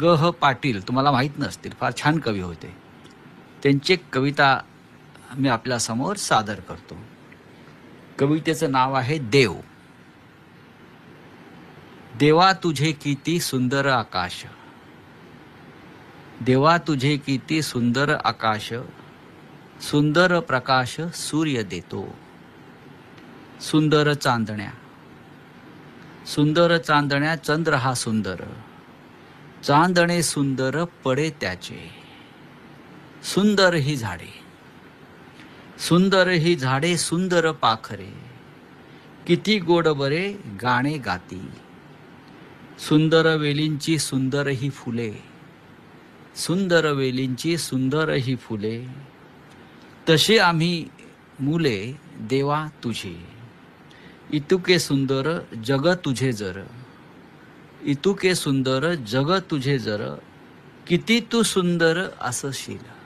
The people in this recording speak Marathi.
ग ह पाटील तुम्हाला माहीत नसतील, फार छान कवी होते. त्यांची एक कविता मी आपल्यासमोर सादर करतो. कवितेचं नाव आहे देव. देवा तुझे किती सुंदर आकाश, देवा तुझे किती सुंदर आकाश, सुंदर प्रकाश सूर्य देतो. सुंदर चांदण्या, सुंदर चांदण्या चंद्र हा सुंदर, चांदणे सुंदर पडे त्याचे. सुंदर ही झाडे, सुंदर ही झाडे सुंदर पाखरे, किती गोड बरे गाणे गाती. सुंदर वेलींची सुंदर ही फुले, सुंदर वेलींची सुंदर ही फुले, तसे आम्ही मुले देवा तुझे. इतुके सुंदर जग तुझे जर, इतुके सुंदर जग तुझे जर, किती तू सुंदर असशील.